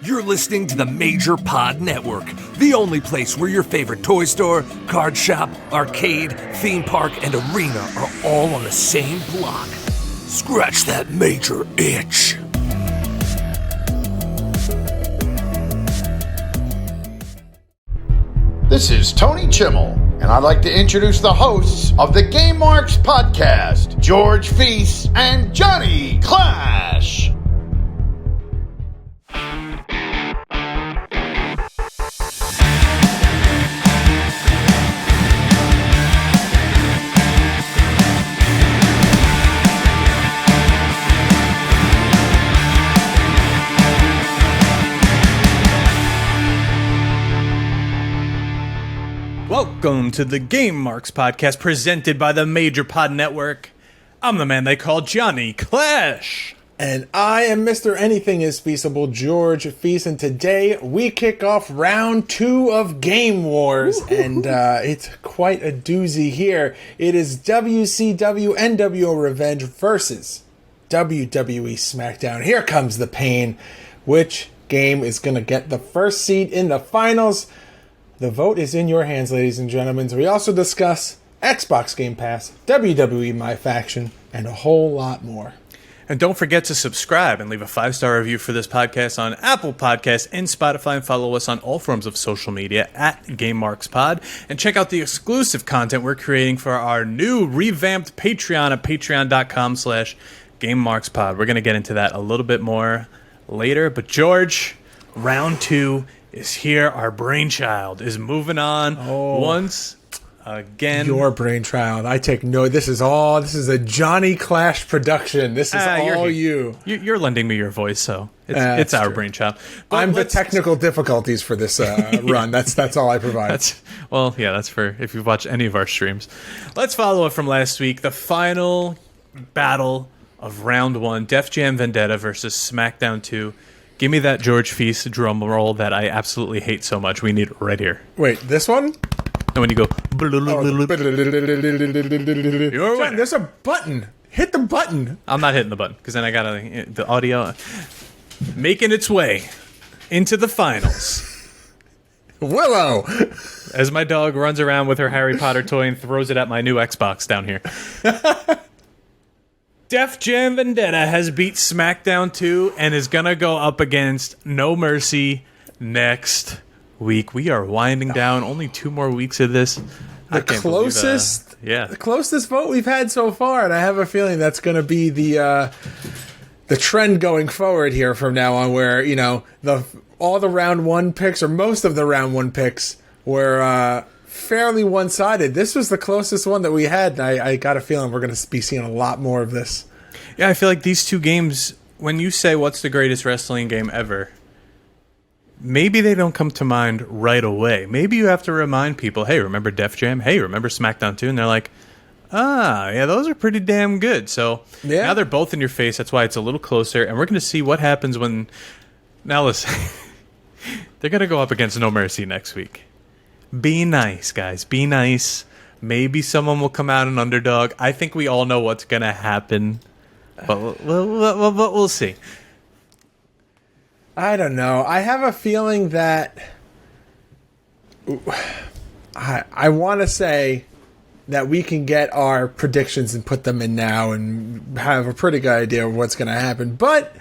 You're listening to the Major Pod Network, the only place where your favorite toy store, card shop, arcade, theme park, and arena are all on the same block. Scratch that major itch. This is Tony Chimmel, and I'd like to introduce the hosts of the Game Marks podcast, George Feis and Johnny Clash. Welcome to the Game Marks podcast presented by the Major Pod Network. I'm the man they call Johnny Clash. And I am Mr. Anything is Feasible, George Feis, and today we kick off round 2 of Game Wars, and it's quite a doozy here. It is WCW NWO Revenge versus WWE Smackdown. Here comes the pain. Which game is going to get the first seed in the finals? The vote is in your hands, ladies and gentlemen. We also discuss Xbox Game Pass, WWE MyFaction, and a whole lot more. And don't forget to subscribe and leave a 5-star review for this podcast on Apple Podcasts and Spotify, and follow us on all forms of social media at GameMarksPod. And check out the exclusive content we're creating for our new revamped Patreon at patreon.com/GameMarksPod. We're going to get into that a little bit more later. But George, round 2 is here. Our brainchild is moving on once again. Your brainchild. I take no. This is a Johnny Clash production. This is all you. You're lending me your voice, so it's our brainchild. But I'm the technical difficulties for this run. That's all I provide. That's for if you've watched any of our streams. Let's follow up from last week. The final battle of round 1: Def Jam Vendetta versus SmackDown 2. Give me that George Feis drum roll that I absolutely hate so much. We need it right here. Wait, this one? And when you go... John, there's a button. Hit the button. I'm not hitting the button, because then I got the audio making its way into the finals. Willow! As my dog runs around with her Harry Potter toy and throws it at my new Xbox down here. Def Jam Vendetta has beat SmackDown 2 and is going to go up against No Mercy next week. We are winding down. Only 2 more weeks of this. The closest vote we've had so far, and I have a feeling that's going to be the trend going forward here from now on, where, you know, all the round 1 picks, or most of the round 1 picks, were fairly one-sided. This was the closest one that we had, and I got a feeling we're going to be seeing a lot more of this. Yeah, I feel like these 2 games, when you say what's the greatest wrestling game ever, maybe they don't come to mind right away. Maybe you have to remind people, hey, remember Def Jam? Hey, remember SmackDown 2? And they're like, yeah, those are pretty damn good. So now they're both in your face. That's why it's a little closer, and we're going to see what happens when... Now listen, they're going to go up against No Mercy next week. Be nice, guys. Be nice. Maybe someone will come out an underdog. I think we all know what's going to happen. But we'll see. I don't know. I have a feeling that... I want to say that we can get our predictions and put them in now and have a pretty good idea of what's going to happen. But,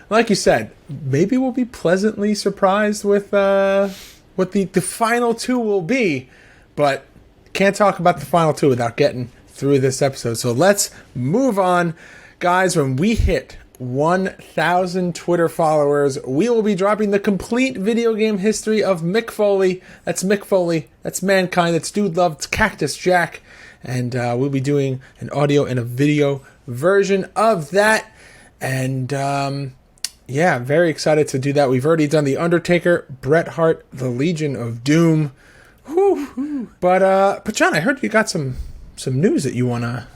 like you said, maybe we'll be pleasantly surprised with... what the final 2 will be, but can't talk about the final 2 without getting through this episode. So let's move on. Guys, when we hit 1,000 Twitter followers, we will be dropping the complete video game history of Mick Foley. That's Mick Foley. That's Mankind. That's Dude Love. It's Cactus Jack. And we'll be doing an audio and a video version of that. And... yeah, very excited to do that. We've already done The Undertaker, Bret Hart, The Legion of Doom. Whew. But John, I heard you got some news that you want to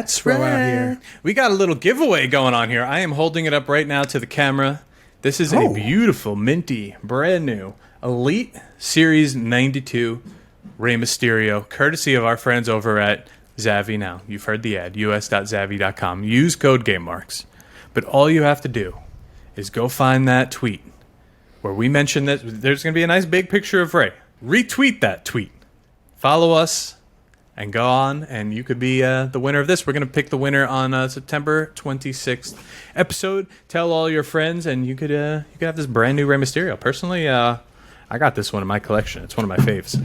throw out here. We got a little giveaway going on here. I am holding it up right now to the camera. This is a beautiful, minty, brand new Elite Series 92 Rey Mysterio, courtesy of our friends over at Xavi Now. You've heard the ad, us.xavi.com. Use code GameMarks. But all you have to do is go find that tweet where we mention that there's going to be a nice big picture of Ray. Retweet that tweet. Follow us and go on, and you could be the winner of this. We're going to pick the winner on September 26th episode. Tell all your friends, and you could have this brand new Rey Mysterio. Personally, I got this one in my collection. It's one of my faves.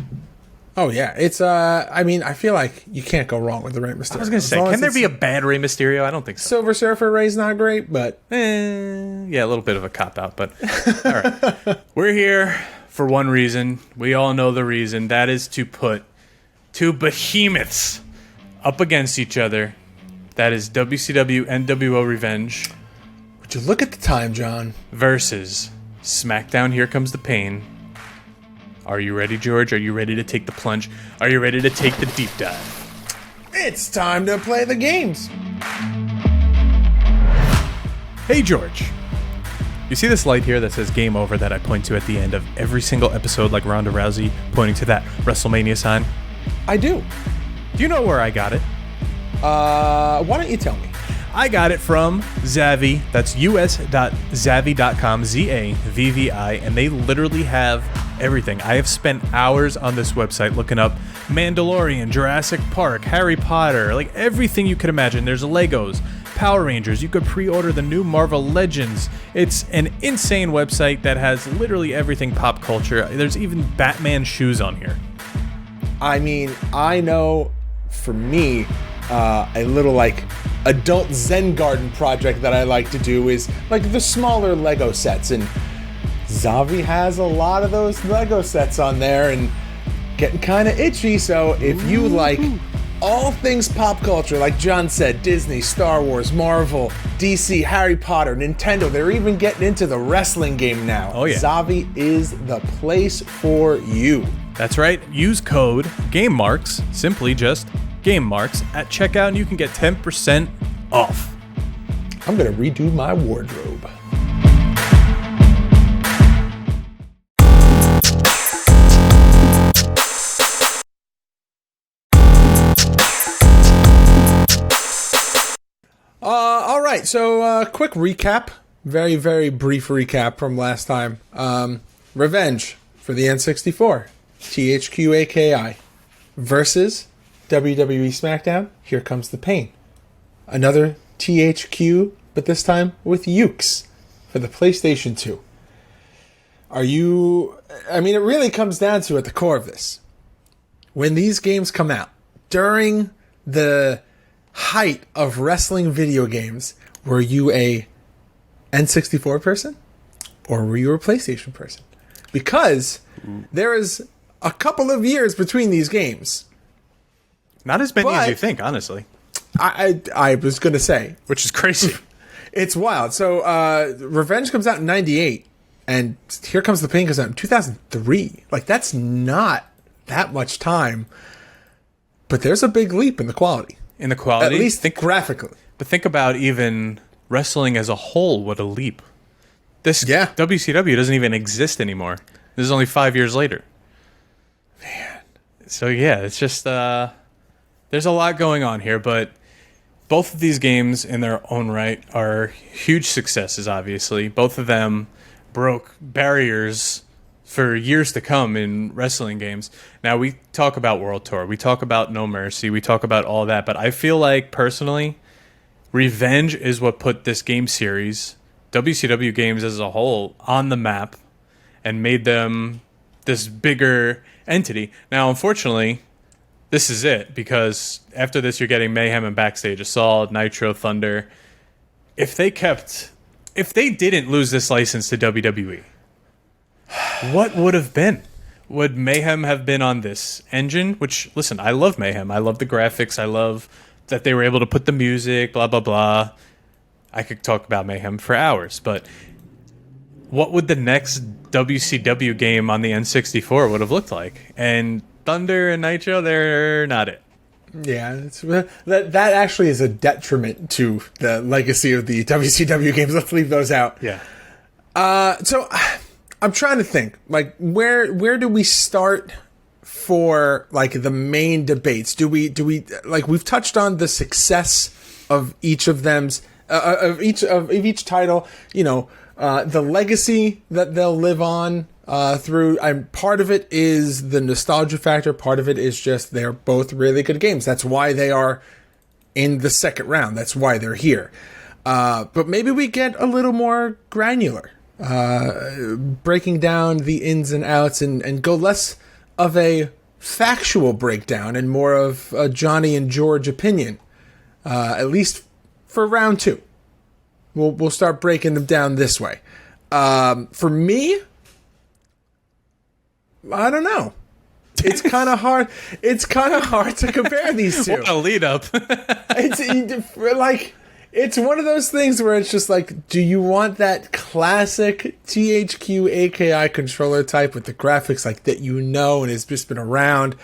Oh, yeah. It's, I mean, I feel like you can't go wrong with the Rey Mysterio. I was going to say, can there be a bad Rey Mysterio? I don't think so. Silver Surfer Ray's not great, but... Yeah, a little bit of a cop-out, but... All right. We're here for one reason. We all know the reason. That is to put two behemoths up against each other. That is WCW NWO Revenge. Would you look at the time, John? Versus Smackdown Here Comes the Pain. Are you ready, George? Are you ready to take the plunge? Are you ready to take the deep dive? It's time to play the games. Hey, George. You see this light here that says Game Over that I point to at the end of every single episode, like Ronda Rousey pointing to that WrestleMania sign? I do. Do you know where I got it? Why don't you tell me? I got it from Xavi. That's us.xavi.com, Z-A-V-V-I, and they literally have everything. I have spent hours on this website looking up Mandalorian, Jurassic Park, Harry Potter, like everything you could imagine. There's Legos, Power Rangers. You could pre-order the new Marvel Legends. It's an insane website that has literally everything pop culture. There's even Batman shoes on here. I mean, I know for me, a little like adult Zen garden project that I like to do is like the smaller Lego sets, and Xavi has a lot of those Lego sets on there and getting kind of itchy. So if you like all things pop culture, like John said, Disney, Star Wars, Marvel, DC, Harry Potter, Nintendo, they're even getting into the wrestling game now. Oh, yeah. Xavi is the place for you. That's right. Use code GameMarks, simply just GameMarks, at checkout, and you can get 10% off. I'm going to redo my wardrobe. All right, so quick recap. Very, very brief recap from last time. Revenge for the N64. THQ AKI versus WWE Smackdown. Here Comes the Pain. Another THQ, but this time with Ukes for the PlayStation 2. Are you... I mean, it really comes down to at the core of this. When these games come out, during the height of wrestling video games, were you a N64 person or were you a PlayStation person? Because there is a couple of years between these games. Not as many as you think, honestly. I was going to say. Which is crazy. It's wild. So, Revenge comes out in 98, and Here Comes the Pain comes out in 2003. Like, that's not that much time. But there's a big leap in the quality. In the quality? At least graphically. But think about even wrestling as a whole, what a leap. This WCW doesn't even exist anymore. This is only 5 years later. Man. So, yeah, it's just... there's a lot going on here, but both of these games in their own right are huge successes, obviously. Both of them broke barriers for years to come in wrestling games. Now, we talk about World Tour. We talk about No Mercy. We talk about all that. But I feel like, personally, Revenge is what put this game series, WCW games as a whole, on the map and made them this bigger entity. Now, unfortunately... this is it, because after this you're getting Mayhem and Backstage Assault, Nitro, Thunder. If they didn't lose this license to WWE, what would have been? Would Mayhem have been on this engine? Which, listen, I love Mayhem. I love the graphics. I love that they were able to put the music, blah, blah, blah. I could talk about Mayhem for hours, but what would the next WCW game on the N64 would have looked like? And Thunder and Nitro, they're not it. Yeah, that actually is a detriment to the legacy of the WCW games. Let's leave those out. Yeah. So I'm trying to think, like, where do we start for like the main debates? Do we like, we've touched on the success of each of them's of each title, you know. the legacy that they'll live on through. Part of it is the nostalgia factor. Part of it is just they're both really good games. That's why they are in the second round. That's why they're here. But maybe we get a little more granular, breaking down the ins and outs and go less of a factual breakdown and more of a Johnny and George opinion, at least for round 2. We'll start breaking them down this way. For me, I don't know. It's kind of hard. It's kind of hard to compare these two. What a lead up. It's one of those things where it's just like, do you want that classic THQ AKI controller type with the graphics like that and has just been around?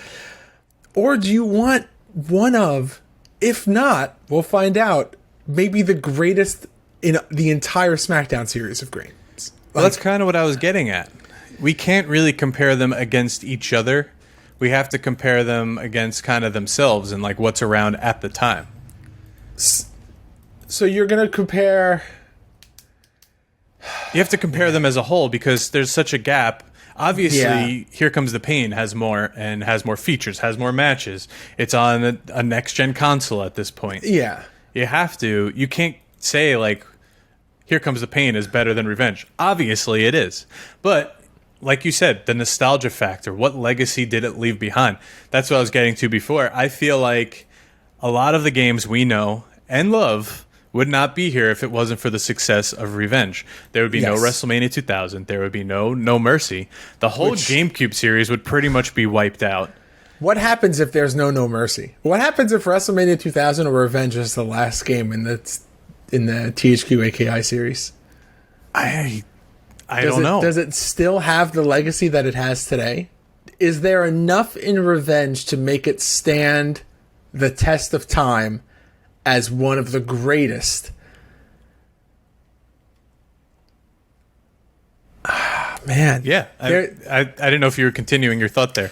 Or do you want one of, if not, we'll find out, maybe the greatest in the entire SmackDown series of games? Well, that's kind of what I was getting at. We can't really compare them against each other. We have to compare them against kind of themselves and like what's around at the time. So you're going to compare... You have to compare them as a whole because there's such a gap. Obviously, Here Comes the Pain has more and has more features, has more matches. It's on a next-gen console at this point. Yeah. You have to. You can't say, like, Here Comes the Pain is better than Revenge. Obviously, it is. But, like you said, the nostalgia factor, what legacy did it leave behind? That's what I was getting to before. I feel like a lot of the games we know and love would not be here if it wasn't for the success of Revenge. There would be no WrestleMania 2000. There would be no Mercy. The whole GameCube series would pretty much be wiped out. What happens if there's no Mercy? What happens if WrestleMania 2000 or Revenge is the last game in the THQ AKI series? I don't know. Does it still have the legacy that it has today? Is there enough in Revenge to make it stand the test of time as one of the greatest? Man, yeah, I didn't know if you were continuing your thought there.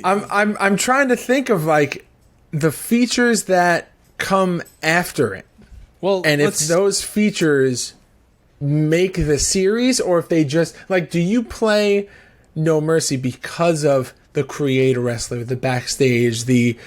I'm trying to think of like the features that come after it. Well, and if those features make the series, or if they just like, do you play No Mercy because of the creator wrestler, the backstage, the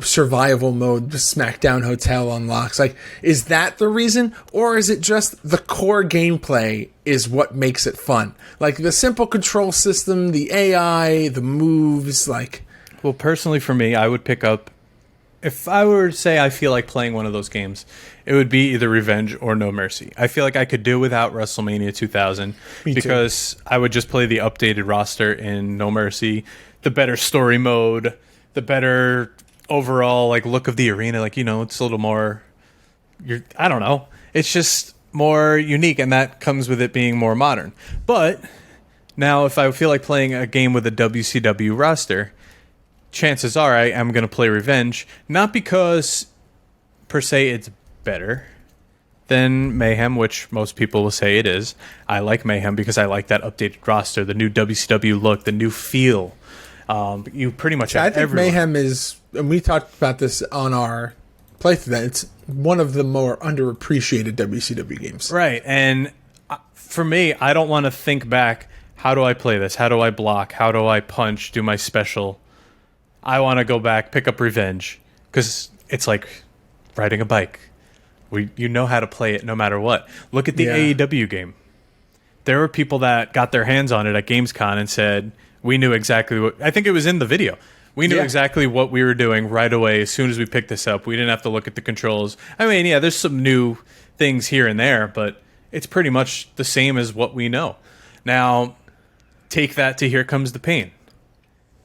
survival mode, the SmackDown hotel unlocks? Like, is that the reason, or is it just the core gameplay is what makes it fun? Like the simple control system, the AI, the moves, like. Well, personally for me, I would pick up, if I were to say I feel like playing one of those games, it would be either Revenge or No Mercy. I feel like I could do without WrestleMania 2000 because I would just play the updated roster in No Mercy, the better story mode, the better overall like look of the arena. Like, it's a little more, I don't know. It's just more unique, and that comes with it being more modern. But now if I feel like playing a game with a WCW roster, chances are I am going to play Revenge, not because per se it's better than Mayhem, which most people will say it is. I like Mayhem because I like that updated roster, the new WCW look, the new feel. You pretty much have everyone. Mayhem is, and we talked about this on our playthrough, that it's one of the more underappreciated WCW games. Right, and for me, I don't want to think back, how do I play this? How do I block? How do I punch? Do my special? I want to go back, pick up Revenge, because it's like riding a bike. You know how to play it no matter what. Look at the AEW game. There were people that got their hands on it at Gamescom and said, we knew exactly what... I think it was in the video. We knew exactly what we were doing right away as soon as we picked this up. We didn't have to look at the controls. I mean, yeah, there's some new things here and there, but it's pretty much the same as what we know. Now, take that to Here Comes the Pain.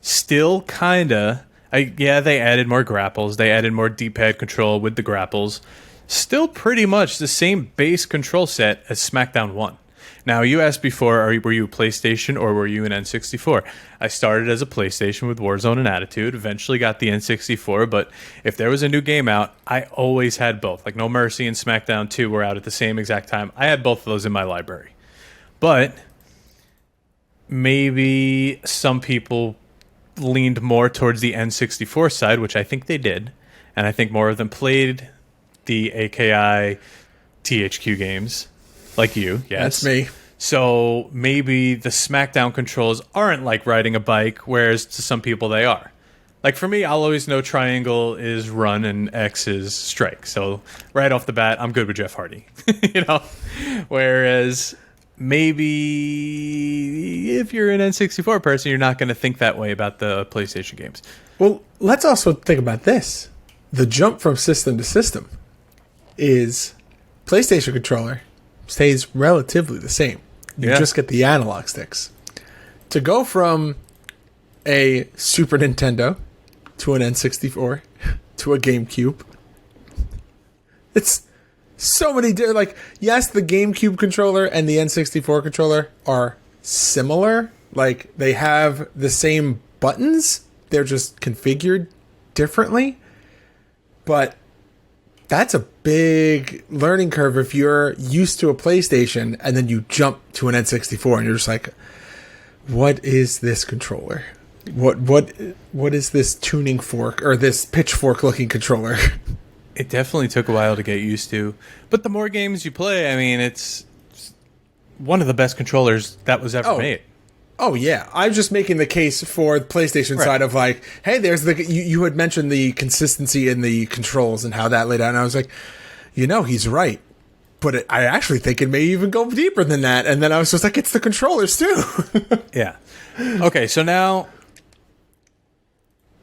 Still kinda, they added more grapples. They added more D-pad control with the grapples. Still pretty much the same base control set as SmackDown 1. Now, you asked before, were you a PlayStation or were you an N64? I started as a PlayStation with Warzone and Attitude, eventually got the N64, but if there was a new game out, I always had both. Like No Mercy and SmackDown 2 were out at the same exact time. I had both of those in my library. But maybe some people leaned more towards the N64 side, which I think they did, and I think more of them played the AKI THQ games. like you. Yes, That's me. So maybe the SmackDown controls aren't like riding a bike, whereas to some people they are. Like for me, I'll always know triangle is run and X is strike. So right off the bat, I'm good with Jeff Hardy. Whereas maybe if you're an N64 person, you're not going to think that way about the PlayStation games. Well, let's also think about this. The jump from system to system is PlayStation controller stays relatively the same. You just get the analog sticks. To go from a Super Nintendo to an N64 to a GameCube, it's so many different. Like, yes, the GameCube controller and the N64 controller are similar. Like, they have the same buttons. They're just configured differently. But that's a big learning curve if you're used to a PlayStation and then you jump to an N64 and you're just like, what is this controller? What is this tuning fork or this pitchfork looking controller? It definitely took a while to get used to. But the more games you play, I mean, it's one of the best controllers that was ever made. Oh, yeah. I'm just making the case for the PlayStation side of like, hey, there's you had mentioned the consistency in the controls and how that laid out. And I was like, he's right. But I actually think it may even go deeper than that. And then I was just like, it's the controllers too. Yeah. Okay, so now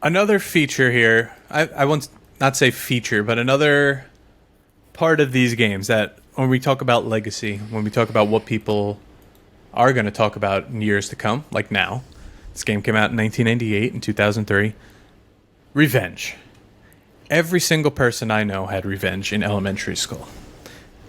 another feature here. I won't not say feature, but another part of these games that when we talk about legacy, when we talk about what people are going to talk about in years to come, like now. This game came out in 1998 and 2003. Revenge. Every single person I know had Revenge in elementary school.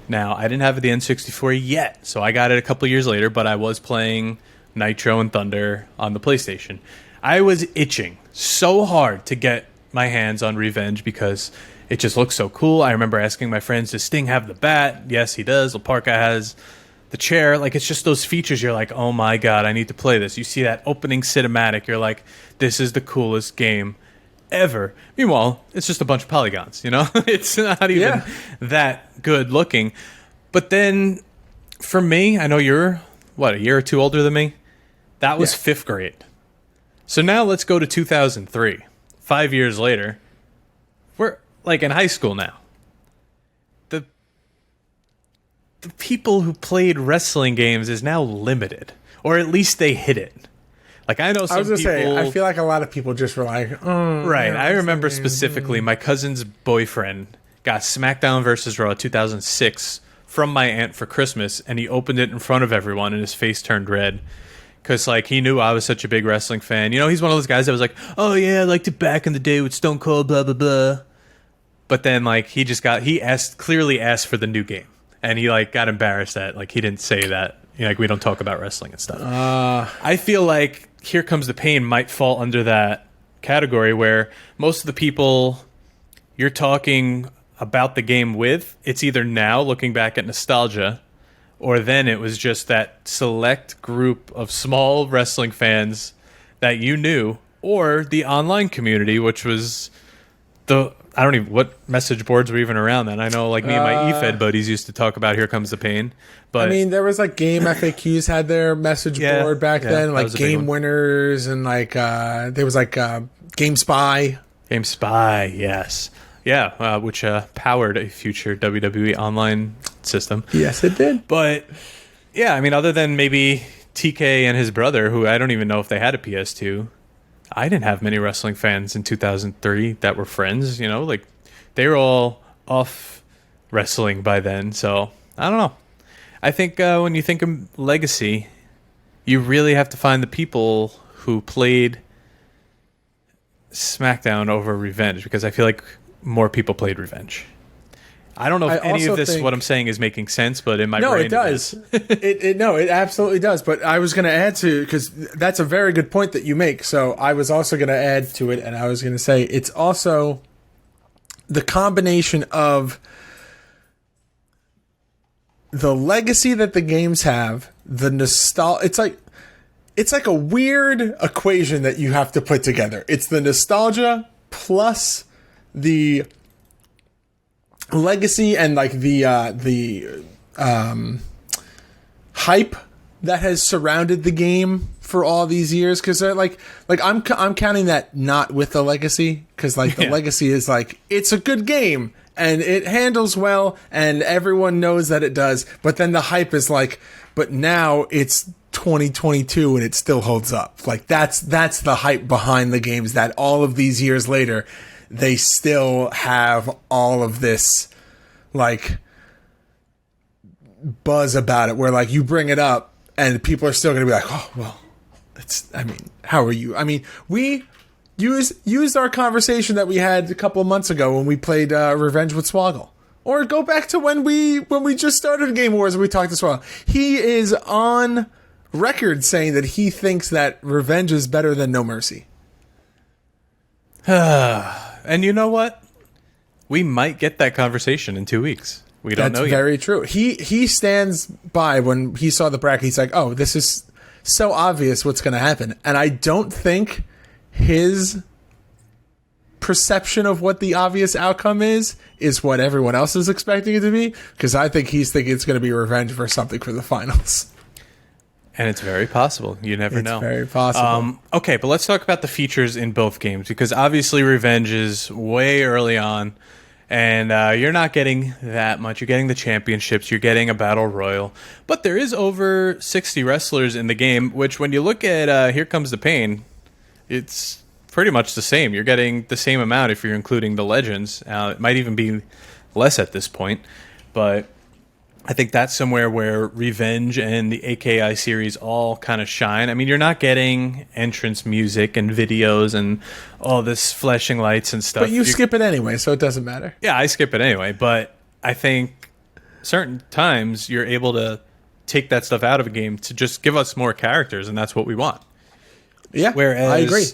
Now, I didn't have the N64 yet, so I got it a couple years later, but I was playing Nitro and Thunder on the PlayStation. I was itching so hard to get my hands on Revenge because it just looks so cool. I remember asking my friends, does Sting have the bat? Yes, he does. Laparca has the chair. Like, it's just those features. You're like, oh my God, I need to play this. You see that opening cinematic. You're like, this is the coolest game ever. Meanwhile, it's just a bunch of polygons, It's not even that good looking. But then, for me, I know you're, a year or two older than me? That was 5th grade. So now let's go to 2003. 5 years later. We're, like, in high school now. The people who played wrestling games is now limited. Or at least they hit it. Like, I know some people... I feel like a lot of people just were like, oh... Right. I remember specifically my cousin's boyfriend got SmackDown vs. Raw 2006 from my aunt for Christmas, and he opened it in front of everyone, and his face turned red. Because, like, he knew I was such a big wrestling fan. He's one of those guys that was like, oh, yeah, I liked it back in the day with Stone Cold, blah, blah, blah. But then, like, he clearly asked for the new game. And he, like, got embarrassed that, like, he didn't say that. Like, we don't talk about wrestling and stuff. I feel like Here Comes the Pain might fall under that category where most of the people you're talking about the game with, it's either now, looking back at nostalgia, or then it was just that select group of small wrestling fans that you knew, or the online community, which was I don't even, what message boards were even around then? I know, like, me and my EFED buddies used to talk about Here Comes the Pain. But I mean, there was, like, Game FAQs had their message board back then, like Game Winners, and, like, there was, like, Game Spy. Game Spy, yes. Yeah, which powered a future WWE online system. Yes, it did. But, yeah, I mean, other than maybe TK and his brother, who I don't even know if they had a PS2, I didn't have many wrestling fans in 2003 that were friends, like, they were all off wrestling by then. So, I don't know. I think when you think of legacy, you really have to find the people who played SmackDown over Revenge, because I feel like more people played Revenge. I don't know if any of this, what I'm saying, is making sense, but in my brain, it does. It absolutely does. But I was going to add to, because that's a very good point that you make. So I was also going to add to it, and I was going to say it's also the combination of the legacy that the games have, the nostalgia. It's like a weird equation that you have to put together. It's the nostalgia plus the legacy and, like, the hype that has surrounded the game for all these years, because I'm counting that not with the legacy, because the legacy is it's a good game and it handles well and everyone knows that it does, but then the hype is but now it's 2022 and it still holds up. That's the hype behind the games, that all of these years later they still have all of this buzz about it, where you bring it up and people are still going to be oh well, how are you? We used our conversation that we had a couple of months ago when we played Revenge with Swoggle. Or go back to when we just started Game Wars and we talked to Swoggle. He is on record saying that he thinks that Revenge is better than No Mercy. And you know what? We might get that conversation in 2 weeks. We don't know yet. That's very true. He stands by when he saw the bracket. He's oh, this is so obvious what's going to happen. And I don't think his perception of what the obvious outcome is what everyone else is expecting it to be, because I think he's thinking it's going to be Revenge for something for the finals. And it's very possible. You never know. It's very possible. Okay, but let's talk about the features in both games, because obviously Revenge is way early on, and you're not getting that much. You're getting the championships. You're getting a battle royal. But there is over 60 wrestlers in the game, which when you look at Here Comes the Pain, it's pretty much the same. You're getting the same amount if you're including the legends. It might even be less at this point, but I think that's somewhere where Revenge and the AKI series all kind of shine. You're not getting entrance music and videos and all this flashing lights and stuff. But you skip it anyway, so it doesn't matter. Yeah, I skip it anyway, but I think certain times you're able to take that stuff out of a game to just give us more characters, and that's what we want. Yeah, whereas, I agree.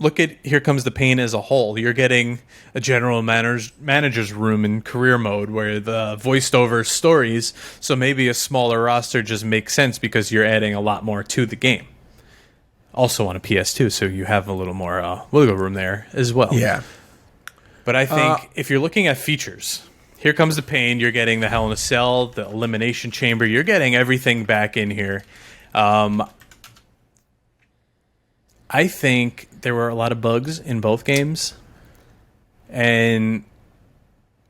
Look at Here Comes the Pain as a whole. You're getting a general manager's room in career mode where the voiced over stories, so maybe a smaller roster just makes sense because you're adding a lot more to the game. Also on a PS2, so you have a little more wiggle room there as well. Yeah. But I think if you're looking at features, Here Comes the Pain, you're getting the Hell in a Cell, the Elimination Chamber, you're getting everything back in here. I think there were a lot of bugs in both games, and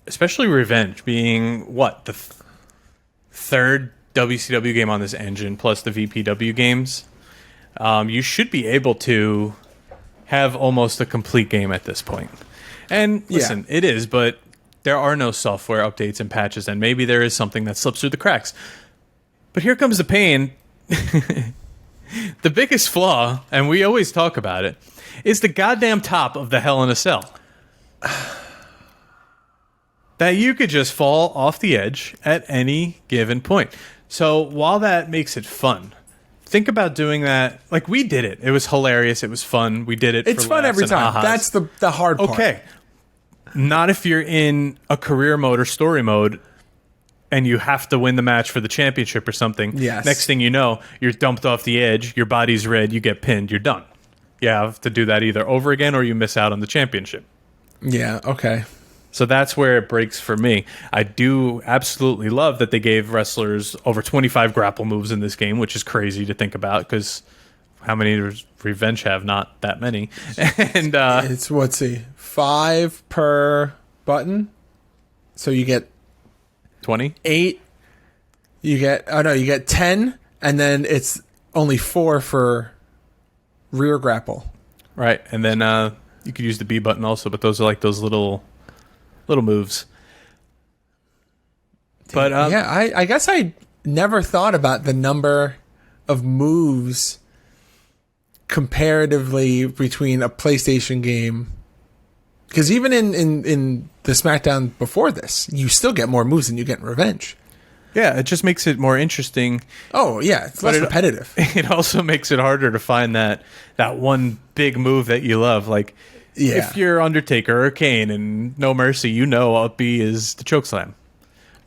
especially Revenge being the third WCW game on this engine plus the VPW games. You should be able to have almost a complete game at this point. And listen, it is, but there are no software updates and patches, and maybe there is something that slips through the cracks. But Here Comes the Pain. The biggest flaw, and we always talk about it, is the goddamn top of the Hell in a Cell. That you could just fall off the edge at any given point. So while that makes it fun, think about doing that. We did it. It was hilarious. It was fun. We did it. It's for fun every time. Ha-has. That's the hard part. Okay. Not if you're in a career mode or story mode and you have to win the match for the championship or something. Yes. Next thing you know, you're dumped off the edge, your body's red, you get pinned, you're done. You have to do that either over again or you miss out on the championship. Yeah, okay. So that's where it breaks for me. I do absolutely love that they gave wrestlers over 25 grapple moves in this game, which is crazy to think about because how many does Revenge have? Not that many. And it's, 5 per button? So you get 20? 8. You get 10, and then it's only 4 for rear grapple. Right, and then you could use the B button also, but those are those little moves. But I guess I never thought about the number of moves comparatively between a PlayStation game. Because even in the SmackDown before this, you still get more moves than you get in Revenge. Yeah, it just makes it more interesting. Oh, yeah, it's less repetitive. It also makes it harder to find that one big move that you love. If you're Undertaker or Kane and No Mercy, up B is the chokeslam.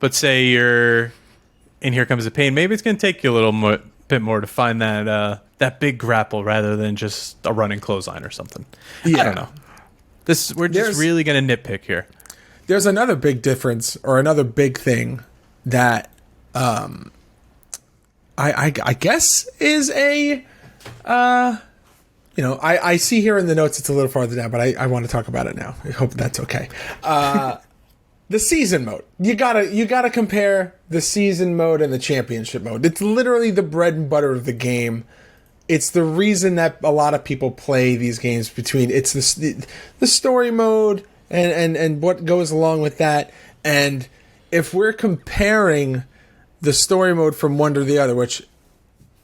But say you're in Here Comes the Pain, maybe it's going to take you a little bit more to find that big grapple rather than just a running clothesline or something. Yeah. I don't know. We're just really going to nitpick here. There's another big difference or another big thing that I guess is a I see here in the notes it's a little farther down, but I want to talk about it now. I hope that's okay. The season mode. You gotta compare the season mode and the championship mode. It's literally the bread and butter of the game. It's the reason that a lot of people play these games it's the story mode and what goes along with that. And if we're comparing the story mode from one to the other, which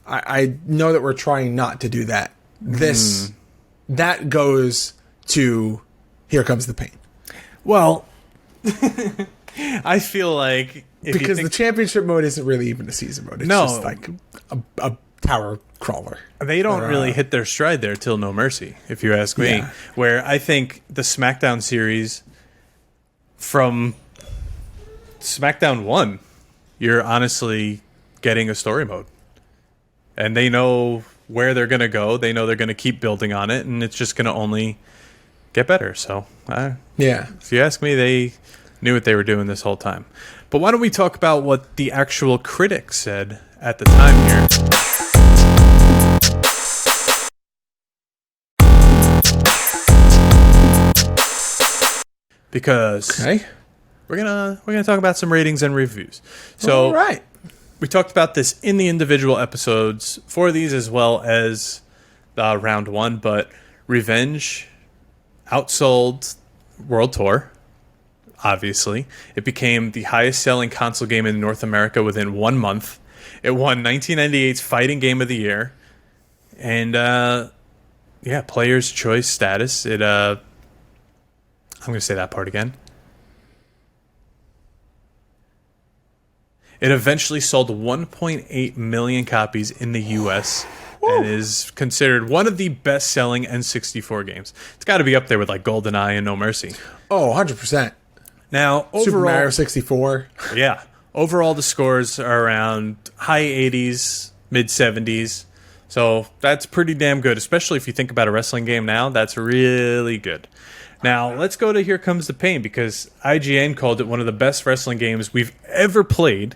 I know that we're trying not to do that, that goes to Here Comes the Pain. Well, I feel like because the championship mode isn't really even a season mode. It's just like a tower crawler. They don't really hit their stride there till No Mercy, if you ask me. Yeah. Where I think the SmackDown series from SmackDown 1, you're honestly getting a story mode. And they know where they're going to go. They know they're going to keep building on it, and it's just going to only get better. So, if you ask me, they knew what they were doing this whole time. But why don't we talk about what the actual critics said at the time here? Because we're gonna talk about some ratings and reviews. So, all right. We talked about this in the individual episodes for these as well as round 1, but Revenge outsold World Tour, obviously. It became the highest selling console game in North America within 1 month. It won 1998's Fighting Game of the Year. And, Player's Choice status. I'm going to say that part again. It eventually sold 1.8 million copies in the U.S. and is considered one of the best-selling N64 games. It's got to be up there with like GoldenEye and No Mercy. Oh, 100%. Now, overall, Super Mario 64. Yeah. Overall, the scores are around high 80s, mid 70s. So that's pretty damn good, especially if you think about a wrestling game now. That's really good. Now, let's go to Here Comes the Pain, because IGN called it one of the best wrestling games we've ever played.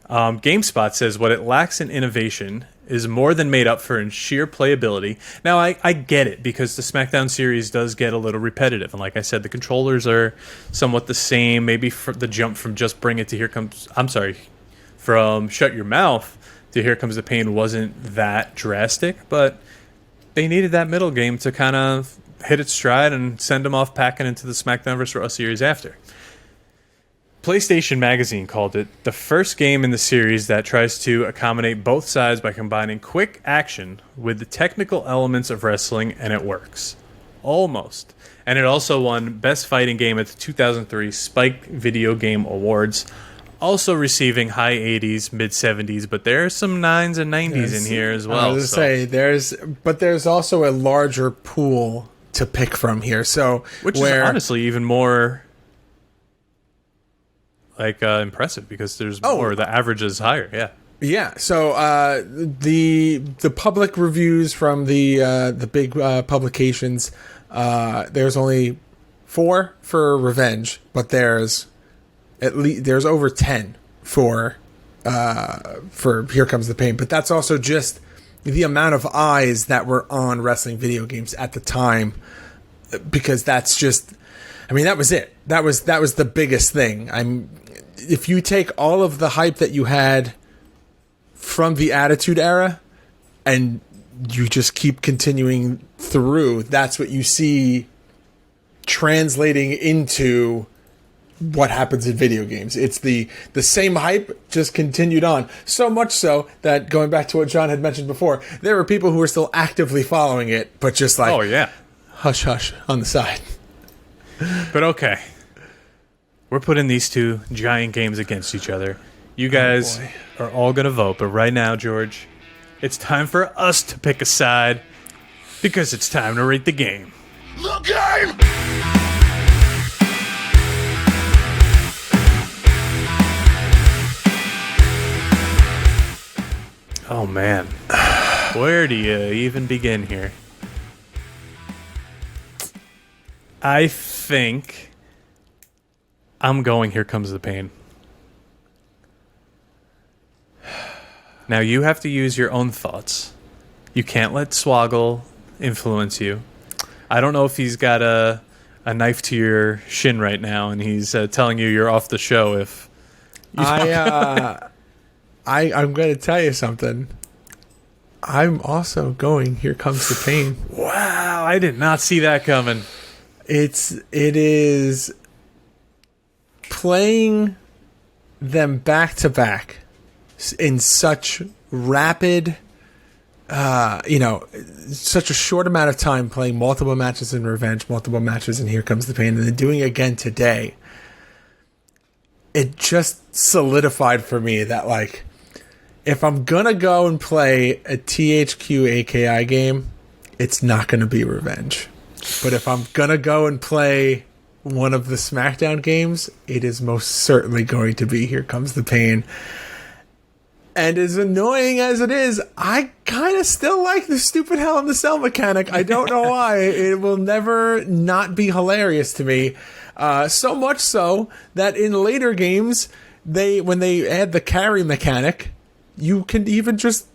GameSpot says what it lacks in innovation is more than made up for in sheer playability. Now, I get it, because the SmackDown series does get a little repetitive. And like I said, the controllers are somewhat the same. Maybe for the jump from just bring it to from Shut Your Mouth to Here Comes the Pain wasn't that drastic. But they needed that middle game to kind of hit its stride and send them off packing into the SmackDown vs. Raw series after. PlayStation Magazine called it the first game in the series that tries to accommodate both sides by combining quick action with the technical elements of wrestling, and it works. Almost. And it also won Best Fighting Game at the 2003 Spike Video Game Awards, also receiving high 80s, mid 70s, but there are some 9s and 90s in here as well. I was going to say, there's also a larger pool to pick from here. So, which is honestly even more impressive, because there's more. The average is higher. Yeah. So the public reviews from the big publications, there's only 4 for Revenge, but there's over 10 for Here Comes the Pain. But that's also just the amount of eyes that were on wrestling video games at the time, because that was it. That was the biggest thing. If you take all of the hype that you had from the Attitude Era and you just keep continuing through, that's what you see translating into what happens in video games. It's the same hype just continued on. So much so that, going back to what John had mentioned before, there were people who were still actively following it, but just like, hush hush on the side. But okay. We're putting these two giant games against each other. You guys are all going to vote, but right now, George, it's time for us to pick a side, because it's time to rate the game. The game! Oh, man. Where do you even begin here? I think I'm going Here Comes the Pain. Now you have to use your own thoughts. You can't let Swoggle influence you. I don't know if he's got a knife to your shin right now and he's telling you you're off the show if you I'm going to tell you something. I'm also going Here Comes the Pain. Wow, I did not see that coming. It is playing them back to back in such rapid, such a short amount of time, playing multiple matches in Revenge, multiple matches in Here Comes the Pain, and then doing it again today. It just solidified for me that, like, if I'm gonna go and play a THQ AKI game, it's not gonna be Revenge. But if I'm gonna go and play one of the SmackDown games, it is most certainly going to be Here Comes the Pain. And as annoying as it is, I kind of still like the stupid Hell in the Cell mechanic. I don't know why. It will never not be hilarious to me. So much so that in later games, when they add the carry mechanic, you can even just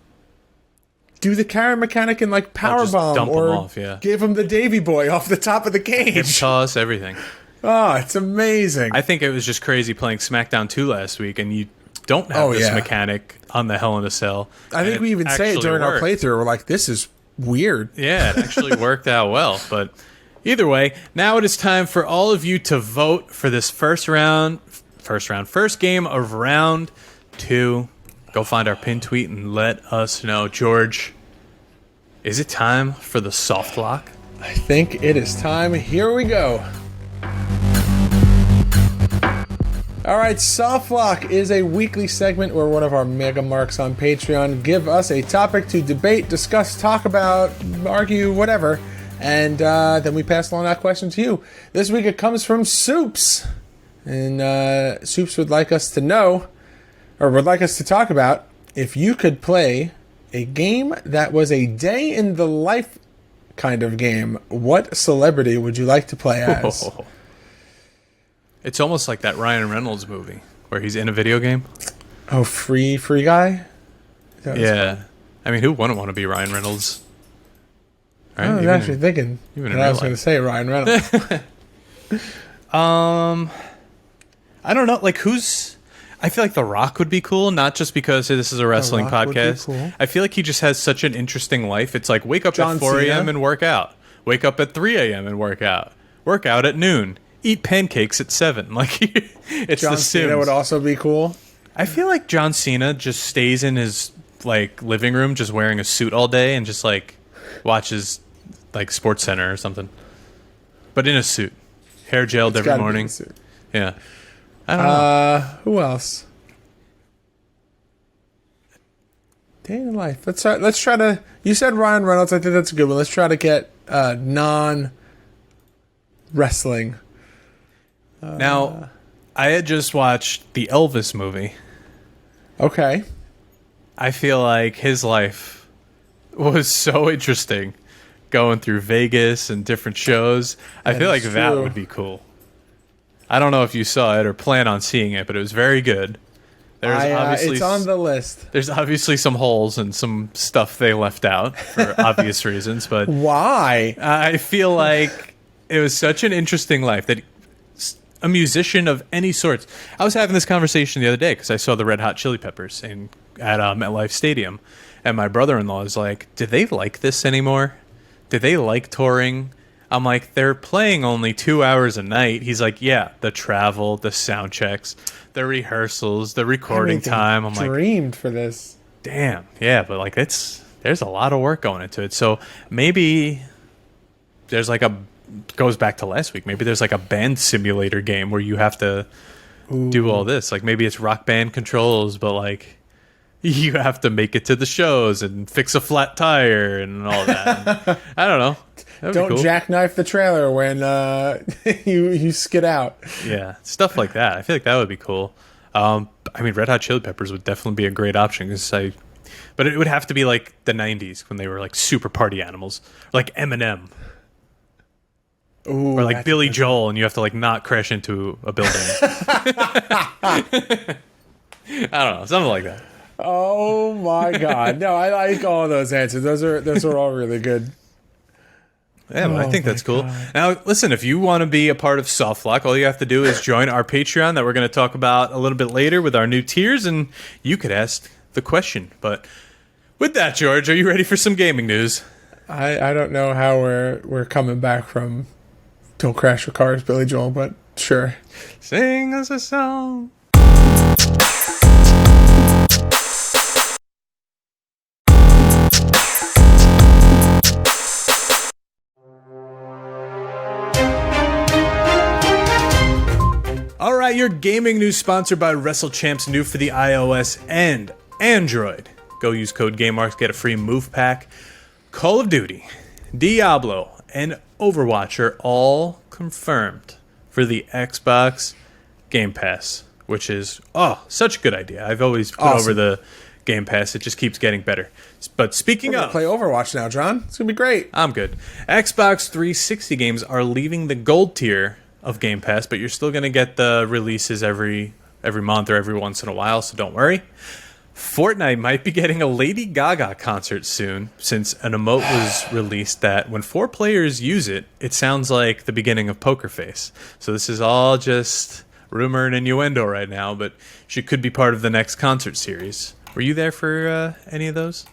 do the carry mechanic in like Powerbomb or give him the Davy Boy off the top of the cage. Hip toss, everything. Oh, it's amazing. I think it was just crazy playing SmackDown 2 last week, and you don't have this mechanic on the Hell in a Cell. I think we even say it during our playthrough. We're like, this is weird. Yeah, it actually worked out well. But either way, now it is time for all of you to vote for this first game of round 2. Go find our pin tweet and let us know. George, is it time for the soft lock? I think it is time. Here we go. All right, Soft Lock is a weekly segment where one of our mega marks on Patreon give us a topic to debate, discuss, talk about, argue, whatever, and then we pass along that question to you. This week it comes from Soups, and Soups would like us to know, or would like us to talk about, if you could play a game that was a day in the life kind of game, what celebrity would you like to play as? It's almost like that Ryan Reynolds movie where he's in a video game. Oh, Free Guy? Yeah. I mean, who wouldn't want to be Ryan Reynolds? Right? I was actually thinking that I was going to say Ryan Reynolds. I don't know. Like, I feel like The Rock would be cool, not just because this is a wrestling podcast. Cool. I feel like he just has such an interesting life. It's like wake up at 4 a.m. and work out. Wake up at 3 a.m. and work out. Work out at noon. Eat pancakes at 7. Like, it's John The Sims. Cena would also be cool. I feel like John Cena just stays in his like living room just wearing a suit all day and just like watches like Sports Center or something. But in a suit. Hair gelled every morning. Yeah. I don't know. Who else? Day in the life. Let's try to. You said Ryan Reynolds. I think that's a good one. Let's try to get non-wrestling. Now, I had just watched the Elvis movie. Okay. I feel like his life was so interesting, going through Vegas and different shows. I feel like that would be cool. I don't know if you saw it or plan on seeing it, but it was very good. It's on the list. There's obviously some holes and some stuff they left out for obvious reasons, but why? I feel like it was such an interesting life that a musician of any sorts. I was having this conversation the other day because I saw the Red Hot Chili Peppers at MetLife Stadium, and my brother-in-law is like, "Do they like this anymore? Do they like touring?" I'm like, "They're playing only 2 hours a night." He's like, "Yeah, the travel, the sound checks, the rehearsals, the recording time." I'm like, dreamed for this. Damn, yeah, but like there's a lot of work going into it. So maybe there's like goes back to last week. Maybe there's like a band simulator game where you have to do all this. Like maybe it's Rock Band controls, but like you have to make it to the shows and fix a flat tire and all that. And I don't know. Don't cool. Jackknife the trailer when you skid out. Yeah, stuff like that. I feel like that would be cool. I mean, Red Hot Chili Peppers would definitely be a great option but it would have to be like the 90s when they were like super party animals, like Eminem. Ooh, or like Billy Joel, and you have to like not crash into a building. I don't know, something like that. Oh my God! No, I like all those answers. Those are all really good. Yeah, well, I think that's cool. Now, listen, if you want to be a part of Softlock, all you have to do is join our Patreon that we're going to talk about a little bit later with our new tiers, and you could ask the question. But with that, George, are you ready for some gaming news? I don't know how we're coming back from Don't Crash Your Cars, Billy Joel, but sure. Sing us a song. All right, your gaming news sponsored by WrestleChamps, new for the iOS and Android. Go use code GameMarks, get a free move pack. Call of Duty, Diablo, and Overwatch are all confirmed for the Xbox Game Pass, which is, such a good idea. I've always put over the Game Pass. It just keeps getting better. But speaking of... play Overwatch now, John. It's going to be great. I'm good. Xbox 360 games are leaving the gold tier of Game Pass, but you're still going to get the releases every month or every once in a while, so don't worry. Fortnite might be getting a Lady Gaga concert soon, since an emote was released that when 4 players use it, it sounds like the beginning of Poker Face. So this is all just rumor and innuendo right now, but she could be part of the next concert series. Were you there for any of those?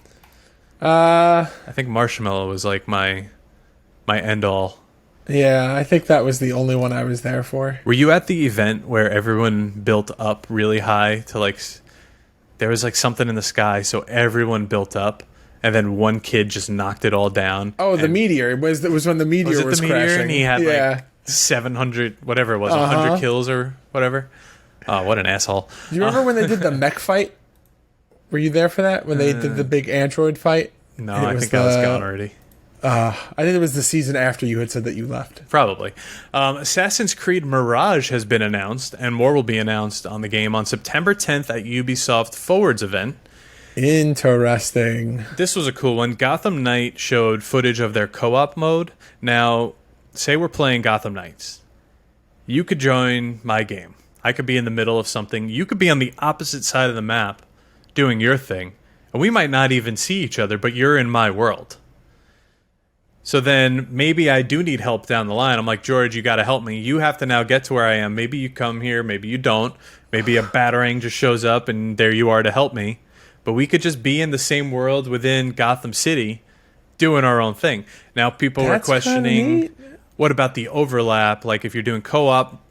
I think Marshmallow was like my end-all. Yeah, I think that was the only one I was there for. Were you at the event where everyone built up really high to like... There was like something in the sky, so everyone built up, and then one kid just knocked it all down. Oh, the meteor. It was when the meteor was crashing. And he had like 700, whatever it was, 100 kills or whatever. Oh, what an asshole. Do you remember when they did the mech fight? Were you there for that? When they did the big android fight? No, I think I was gone already. I think it was the season after you had said that you left. Probably. Assassin's Creed Mirage has been announced, and more will be announced on the game on September 10th at Ubisoft Forwards event. Interesting. This was a cool one. Gotham Knight showed footage of their co-op mode. Now, say we're playing Gotham Knights. You could join my game. I could be in the middle of something. You could be on the opposite side of the map doing your thing. And we might not even see each other, but you're in my world. So then maybe I do need help down the line. I'm like, George, you got to help me. You have to now get to where I am. Maybe you come here. Maybe you don't. Maybe a Batarang just shows up and there you are to help me. But we could just be in the same world within Gotham City doing our own thing. Now people were questioning, what about the overlap? Like if you're doing co-op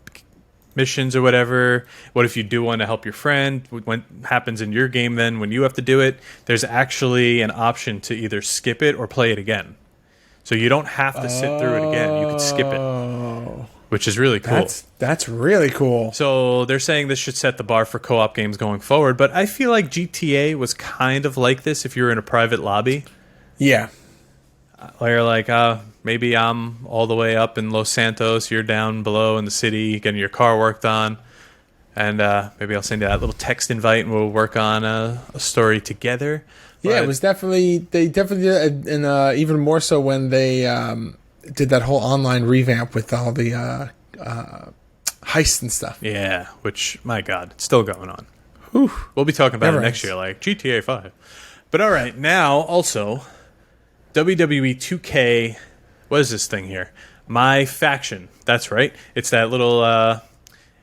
missions or whatever, what if you do want to help your friend? What happens in your game then when you have to do it? There's actually an option to either skip it or play it again. So you don't have to sit through it again. You could skip it, which is really cool. That's really cool. So they're saying this should set the bar for co-op games going forward. But I feel like GTA was kind of like this if you're in a private lobby. Yeah. Where you're like, maybe I'm all the way up in Los Santos. You're down below in the city getting your car worked on. And maybe I'll send you that little text invite and we'll work on a story together. Yeah, it was definitely, they definitely did, and even more so when they did that whole online revamp with all the heists and stuff. Yeah, which, my God, it's still going on. Whew. We'll be talking about it next year, like GTA 5. But all right, now also, WWE 2K, what is this thing here? MyFaction, that's right. It's that little,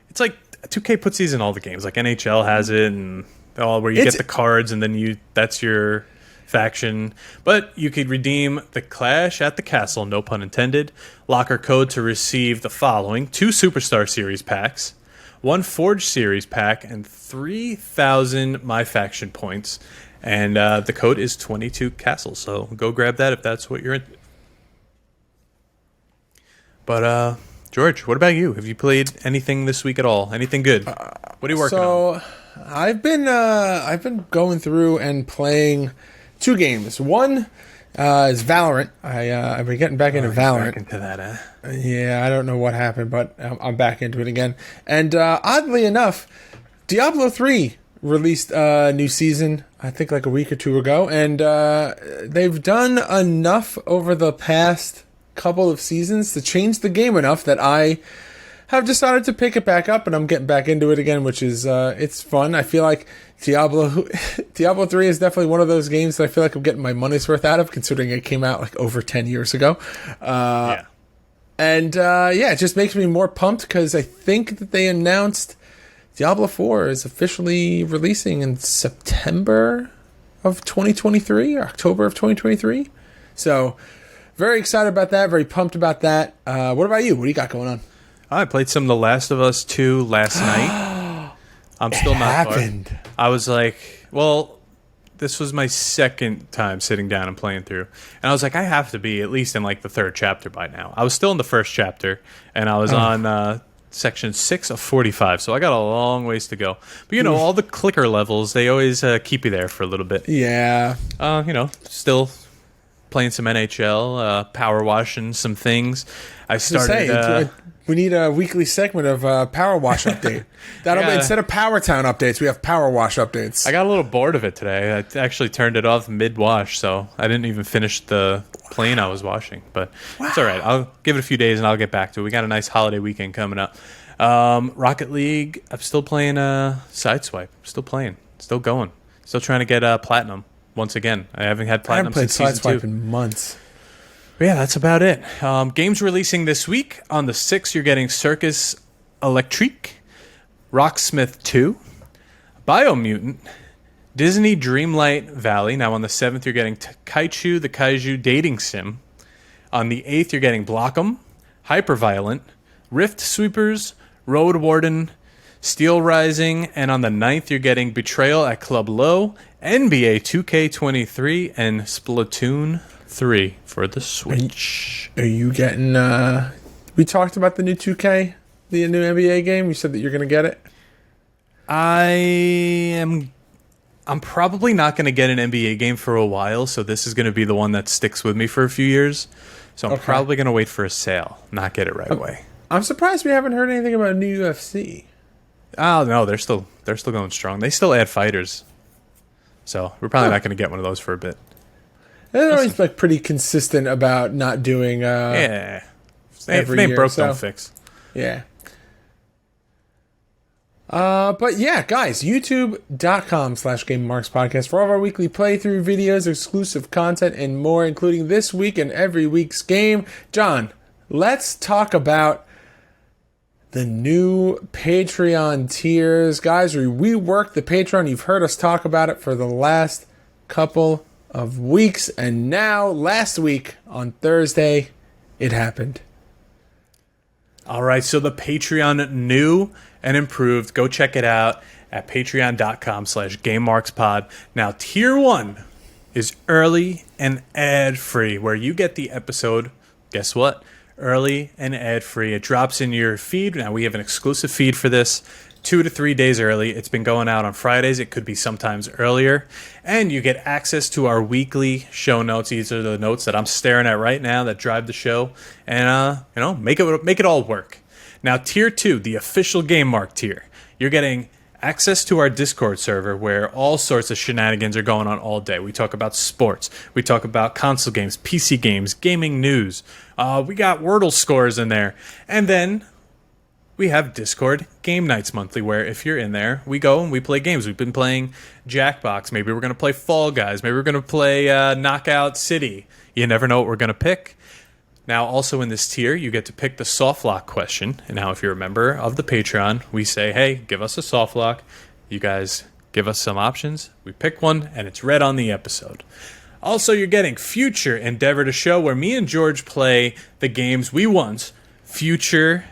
it's like 2K puts these in all the games, like NHL has it, and where you get the cards and then that's your faction. But you could redeem the Clash at the Castle, no pun intended, locker code to receive the following: 2 Superstar Series packs, 1 Forge Series pack, and 3,000 MyFaction points. And the code is 22Castle, so go grab that if that's what you're into. But George, what about you? Have you played anything this week at all? Anything good? What are you working on? I've been going through and playing 2 games. One is Valorant. I've been getting back into Valorant. Back into that, Yeah, I don't know what happened, but I'm back into it again. And oddly enough, Diablo 3 released a new season, I think like a week or 2 ago, and they've done enough over the past couple of seasons to change the game enough that I have decided to pick it back up, and I'm getting back into it again, which is it's fun. I feel like Diablo 3 is definitely one of those games that I feel like I'm getting my money's worth out of, considering it came out like over 10 years ago. And it just makes me more pumped because I think that they announced Diablo 4 is officially releasing in September of 2023 or October of 2023. So very excited about that. Very pumped about that. What about you? What do you got going on? I played some of The Last of Us 2 last night. I'm still not far. I was like, well, this was my second time sitting down and playing through. And I was like, I have to be at least in like the third chapter by now. I was still in the first chapter, and I was on section 6 of 45, so I got a long ways to go. But, all the clicker levels, they always keep you there for a little bit. Yeah. Still playing some NHL, power washing some things. I started... we need a weekly segment of Power Wash update. That'll be, instead of Power Town updates, we have Power Wash updates. I got a little bored of it today. I actually turned it off mid-wash, so I didn't even finish the plane I was washing. But It's all right. I'll give it a few days, and I'll get back to it. We got a nice holiday weekend coming up. Rocket League, I'm still playing Sideswipe. Still playing. Still going. Still trying to get Platinum once again. I haven't had Platinum since Season 2. I haven't played Sideswipe in months. But yeah, that's about it. Games releasing this week. On the 6th, you're getting Circus Electrique, Rocksmith 2, Biomutant, Disney Dreamlight Valley. Now on the 7th, you're getting Kaichu, the Kaiju Dating Sim. On the 8th, you're getting Blockum, Hyperviolent, Rift Sweepers, Road Warden, Steel Rising. And on the 9th, you're getting Betrayal at Club Low, NBA 2K23, and Splatoon 3 for the Switch. Are you getting... we talked about the new 2K, the new NBA game. You said that you're going to get it? I'm probably not going to get an NBA game for a while, so this is going to be the one that sticks with me for a few years. So I'm probably going to wait for a sale, not get it right away. I'm surprised we haven't heard anything about new UFC. Oh, no, they're still going strong. They still add fighters. So we're probably not going to get one of those for a bit. They're always like pretty consistent about not doing every year. Broke, so. Don't fix. Yeah. But yeah, guys, youtube.com/GameMarksPodcast for all of our weekly playthrough videos, exclusive content, and more, including this week and every week's game. John, let's talk about the new Patreon tiers. Guys, we reworked the Patreon. You've heard us talk about it for the last couple of weeks, and now last week on Thursday it happened. All right, so the Patreon new and improved. Go check it out at patreon.com/GameMarksPod. Now, tier 1 is early and ad-free, where you get the episode, guess what? Early and ad-free. It drops in your feed. Now, we have an exclusive feed for this, 2 to 3 days early. It's been going out on Fridays. It could be sometimes earlier. And you get access to our weekly show notes. These are the notes that I'm staring at right now that drive the show. And, make it all work. Now, Tier 2, the official Game Mark tier. You're getting access to our Discord server where all sorts of shenanigans are going on all day. We talk about sports. We talk about console games, PC games, gaming news. We got Wordle scores in there. And then we have Discord Game Nights Monthly, where if you're in there, we go and we play games. We've been playing Jackbox. Maybe we're going to play Fall Guys. Maybe we're going to play Knockout City. You never know what we're going to pick. Now, also in this tier, you get to pick the softlock question. And now, if you're a member of the Patreon, we say, hey, give us a softlock. You guys give us some options. We pick one, and it's read on the episode. Also, you're getting Future Endeavor to Show, where me and George play the games we once Future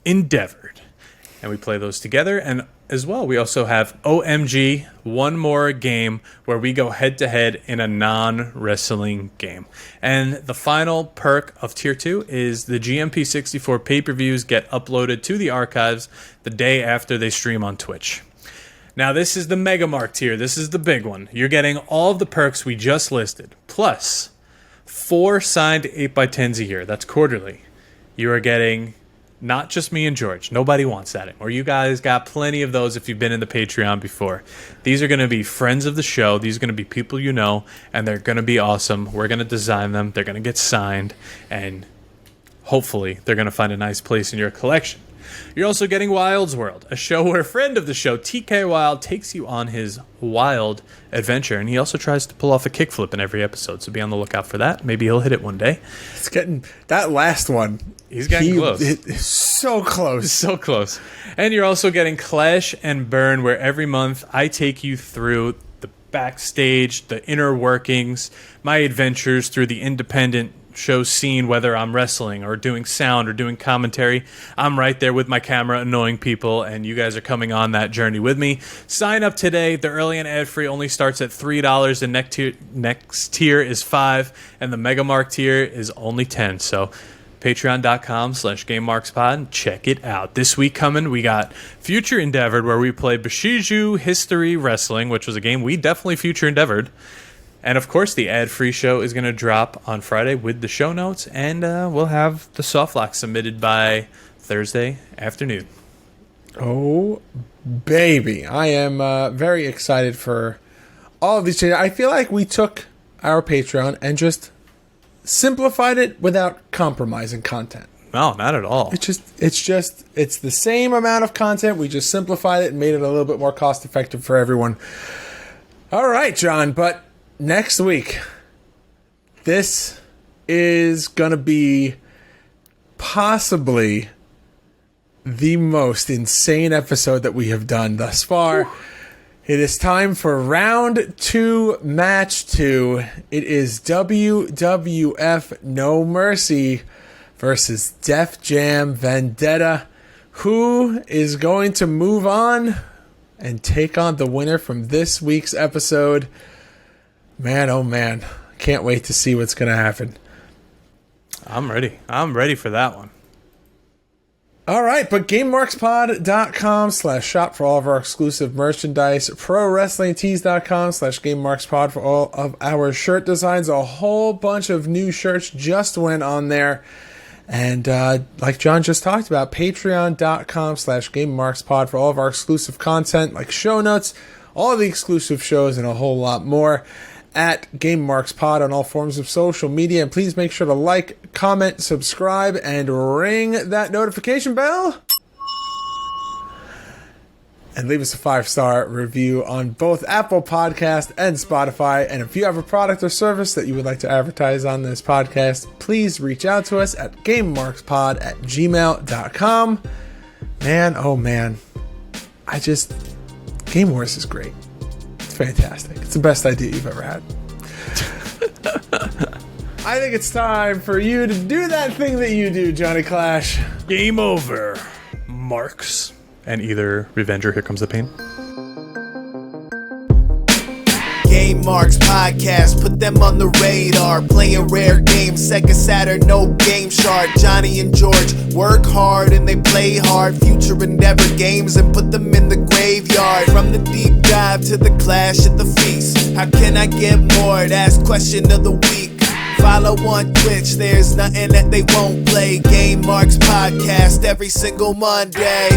Endeavored. And we play those together. And as well, we also have OMG, One More Game, where we go head-to-head in a non-wrestling game. And the final perk of Tier 2 is the GMP64 pay-per-views get uploaded to the archives the day after they stream on Twitch. Now, this is the Mega Mark tier. This is the big one. You're getting all of the perks we just listed, plus 4 signed 8x10s a year. That's quarterly. You are getting... not just me and George. Nobody wants that anymore. You guys got plenty of those if you've been in the Patreon before. These are going to be friends of the show. These are going to be people you know, and they're going to be awesome. We're going to design them. They're going to get signed, and hopefully they're going to find a nice place in your collection. You're also getting Wild's World, a show where a friend of the show, TK Wild, takes you on his wild adventure, and he also tries to pull off a kickflip in every episode, so be on the lookout for that. Maybe he'll hit it one day. It's getting, that last one, he's getting close. So close. So close. And you're also getting Clash and Burn, where every month I take you through the backstage, the inner workings, my adventures through the independent show scene, whether I'm wrestling or doing sound or doing commentary. I'm right there with my camera annoying people, and you guys are coming on that journey with me. Sign up today. The early and ad-free only starts at $3. The next tier is $5, and the Mega Mark tier is only $10. So patreon.com/GameMarksPod. Check it out. This week coming, we got Future Endeavored, where we played Bashiju History Wrestling, which was a game we definitely future endeavored. And of course, the ad-free show is going to drop on Friday with the show notes, and we'll have the soft lock submitted by Thursday afternoon. Oh, baby. I am very excited for all of these changes. I feel like we took our Patreon and just simplified it without compromising content. No, not at all. It's the same amount of content. We just simplified it and made it a little bit more cost effective for everyone. All right, John, but next week, this is going to be possibly the most insane episode that we have done thus far. Whew. It is time for round 2, match 2. It is WWF No Mercy versus Def Jam Vendetta. Who is going to move on and take on the winner from this week's episode? Man, oh man. Can't wait to see what's going to happen. I'm ready. I'm ready for that one. All right, but GameMarksPod.com/shop for all of our exclusive merchandise. ProWrestlingTees.com/GameMarksPod for all of our shirt designs. A whole bunch of new shirts just went on there. And like John just talked about, Patreon.com/GameMarksPod for all of our exclusive content, like show notes, all of the exclusive shows, and a whole lot more. At GameMarksPod on all forms of social media. And please make sure to like, comment, subscribe, and ring that notification bell. And leave us a 5-star review on both Apple Podcast and Spotify. And if you have a product or service that you would like to advertise on this podcast, please reach out to us at GameMarksPod@gmail.com. Man, oh man. Game Wars is great. Fantastic. It's the best idea you've ever had. I think it's time for you to do that thing that you do, Johnny Clash. Game over, Marks. And either Revenge or Here Comes the Pain. Game Marks Podcast, put them on the radar. Playing rare games, Sega Saturn, no game shard. Johnny and George work hard and they play hard. Future endeavor games and put them in the graveyard. From the deep dive to the clash at the feast. How can I get more? That's question of the week. Follow on Twitch, there's nothing that they won't play. Game Marks Podcast every single Monday.